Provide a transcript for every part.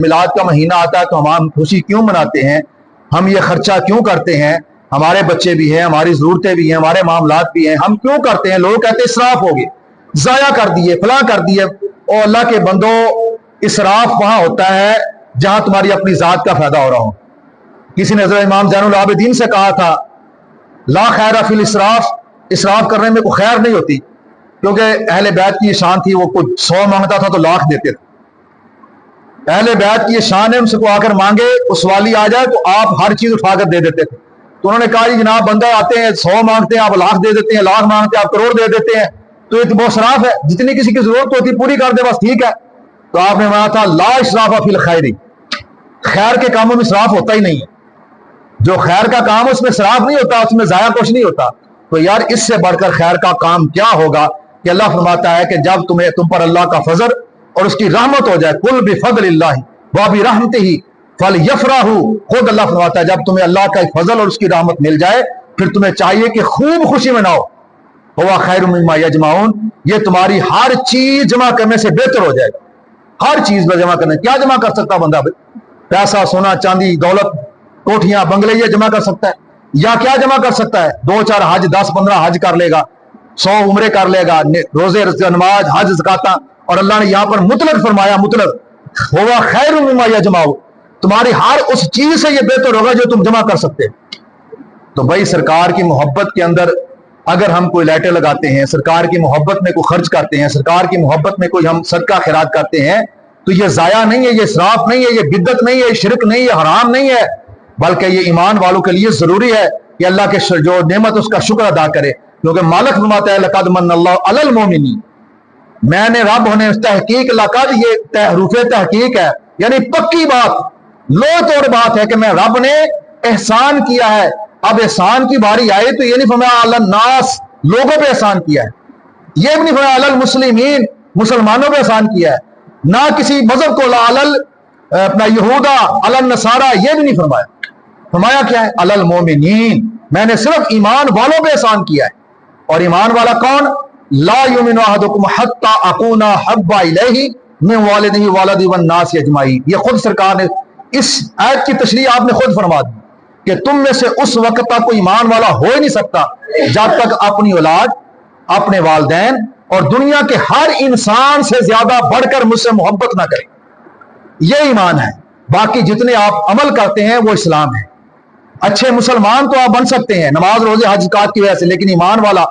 मिलाद का महीना आता है तो हम खुशी क्यों मनाते हैं, हम ये खर्चा क्यों करते हैं, हमारे बच्चे भी हैं, हमारी जरूरतें भी हैं, हमारे मामलात भी हैं, हम क्यों करते हैं? लोग कहते हैं इसराफ हो गए, जाया कर दिए, फला कर दिए। और अल्लाह के बंदो, इसराफ वहां होता है जहां तुम्हारी अपनी जात का फायदा हो रहा हो। किसी ने हज़रत इमाम ज़ैनुल आबिदीन से कहा था, ला खैर फिल इसराफ, इसराफ करने में कोई खैर नहीं होती, क्योंकि अहले बैत की शान थी, वो कुछ 100 मांगता था तो लाख देते थे। अहले बैत की शान है, उनसे को आकर मांगे, उस वाली आ जाए तो आप हर चीज उठाकर दे देते थे। तो उन्होंने कहा जी जनाब, बंदा आते हैं 100 मांगते हैं, आप लाख दे देते हैं, लाख मांगते हैं आप करोड़ दे देते हैं, तो ये तो बहुत शराफ है, जितनी किसी की जरूरत होती पूरी कर दे बस ठीक है। तो आपने माना था ला इसराफा फिल खैरी, खैर के कामों में इसराफ होता ही नहीं है। जो खैर का काम है उसमें इसराफ नहीं होता, उसमें जाया कुछ नहीं होता। तो यार इससे बढ़कर खैर का काम क्या होगा कि अल्लाह फरमाता है कि जब तुम पर अल्लाह का फजल और उसकी रहमत हो जाए, कुल बिफज़लिल्लाहि व बिरहमतिही फलयफ़रहू, खुद अल्लाह फरमाता है जब तुम्हें अल्लाह का फजल और उसकी रहमत मिल जाए फिर तुम्हें चाहिए कि खूब खुशी मनाओ। हुवा खैरुम मिम्मा यजमाऊन, ये तुम्हारी हर चीज जमा करने से बेहतर हो जाएगा। हर चीज में जमा करने, क्या जमा कर सकता बंदा? पैसा, सोना, चांदी, दौलत, कोठियां, बंगले, ये जमा कर सकता है? या क्या जमा कर सकता है? 2-4 हज, 10-15 हज कर लेगा, 100 उम्रे कर लेगा, रोजे, नमाज, हज, ज़कात। और अल्लाह ने यहां पर मुतलक फरमाया, मुतलक, हुवा खैरुम मिम्मा यजमाऊन, तुम्हारी हर उस चीज से ये बेहतर होगा जो तुम जमा कर सकते हैं। तो भाई सरकार की मोहब्बत के अंदर अगर हम कोई लाइटें लगाते हैं, सरकार की मोहब्बत में कोई खर्च करते हैं, सरकार की मोहब्बत में कोई हम सदका खैरात करते हैं, तो ये जाया नहीं है, ये इसराफ नहीं है, ये बिद्दत नहीं है, ये शिरक नहीं है, हराम नहीं है, बल्कि ये ईमान वालों के लिए जरूरी है कि अल्लाह के जो नेमत उसका शुक्र अदा करे। क्योंकि मालिक फरमाता है लक़द मन्नल्लाहु अलल मोमिनीन, मैंने रब होने तहकीक, लक़द ये रूफ़े तहकीक है, यानी पक्की बात, लो तोड़ बात है कि मैं रब ने एहसान किया है। अब एहसान की बारी आई तो ये नहीं फरमाया अलल नास, लोगों पे एहसान किया है, ये भी नहीं फरमाया अलल मुस्लिमीन, मुसलमानों पे एहसान किया है, ना किसी मजहब को अलल अपना यहूदा अलल नसारा, ये भी नहीं फरमाया। फरमाया क्या है? अलल मोमिनीन, मैंने सिर्फ ईमान वालों पे एहसान किया है। और ईमान वाला कौन? ला युमिनु अहदुकुम हत्ता अकूना हब्बा इलैहि मिन वालिदिही वलदिही वन नास अजमाईन। ये खुद सरकार ने इस आयत की तशरीह आपने खुद फरमा दी कि तुम में से उस वक्त तक कोई ईमान वाला हो ही नहीं सकता जब तक अपनी औलाद, अपने वालिदैन और दुनिया के हर इंसान से ज्यादा बढ़कर मुझसे मोहब्बत ना करे। ये ईमान है। बाकी जितने आप अमल करते हैं वो इस्लाम है। अच्छे मुसलमान तो आप बन सकते हैं नमाज, रोजे, हज, ज़कात की वजह से, लेकिन ईमान वाला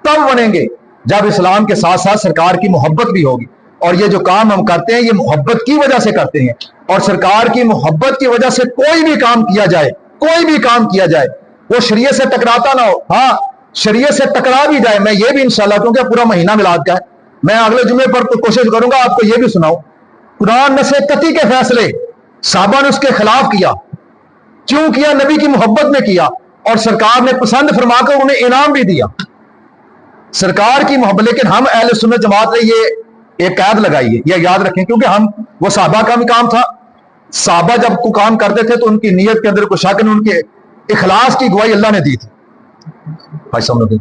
तब बनेंगे जब इस्लाम के साथ साथ सरकार की मोहब्बत भी होगी। और ये जो काम हम करते हैं ये मोहब्बत की वजह से करते हैं। और सरकार की मोहब्बत की वजह से कोई भी काम किया जाए, कोई भी काम किया जाए, वो शरीयत से टकराता ना हो। हाँ, शरीयत से टकरा भी जाए, मैं ये भी इंशाल्लाह, क्योंकि पूरा महीना मिलाद का है, मैं अगले जुमे पर कोशिश करूंगा आपको ये भी सुनाऊं। कुरान ने से कती के फैसले साहबा ने उसके खिलाफ किया। क्यों किया? नबी की मोहब्बत में किया, और सरकार ने पसंद फरमाकर उन्हें इनाम भी दिया। सरकार की मोहब्बत। लेकिन हम अहले सुन्नत जमात ने ये एक कैद लगाई है, ये याद रखें, क्योंकि हम वो साहबा का भी काम था। साहबा जब को काम करते थे तो उनकी नीयत के अंदर कोई शक नहीं, उनके इखलास की गवाही अल्लाह ने दी थी। भाई समझ,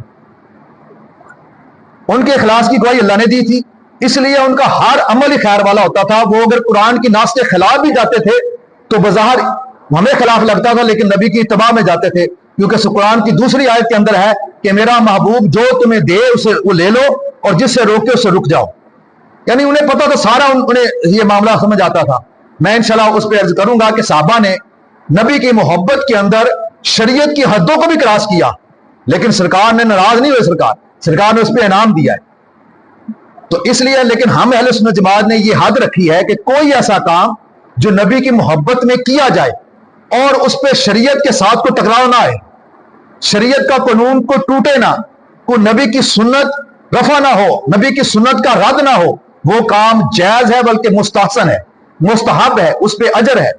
उनके इखलास की गवाही अल्लाह ने दी थी, इसलिए उनका हर अमल ही खैर वाला होता था। वो अगर कुरान की नास के खिलाफ भी जाते थे तो बज़ाहिर हमें खिलाफ लगता था, लेकिन नबी की इत्तबा में जाते थे, क्योंकि कुरान की दूसरी आयत के अंदर है कि मेरा महबूब जो तुम्हें दे उसे वो ले लो और जिससे रोके उससे रुक जाओ। यानी उन्हें पता था सारा, उन्हें ये मामला समझ आता था। मैं इंशाल्लाह उस पर अर्ज करूंगा कि साहबा ने नबी की मोहब्बत के अंदर शरीयत की हदों को भी क्रॉस किया, लेकिन सरकार ने नाराज नहीं हुई, सरकार ने उस पर इनाम दिया है। तो इसलिए, लेकिन हम अहले सुन्नत जमात ने ये हद रखी है कि कोई ऐसा काम जो नबी की मोहब्बत में किया जाए और उस पर शरीयत के साथ कोई टकराव ना आए, शरीयत का कानून को टूटे ना, कोई नबी की सुन्नत रफा ना हो, नबी की सुन्नत का रद्द ना हो, वो काम जायज है, बल्कि मुस्तहसन है, मुस्तहब है, उस पर अजर है।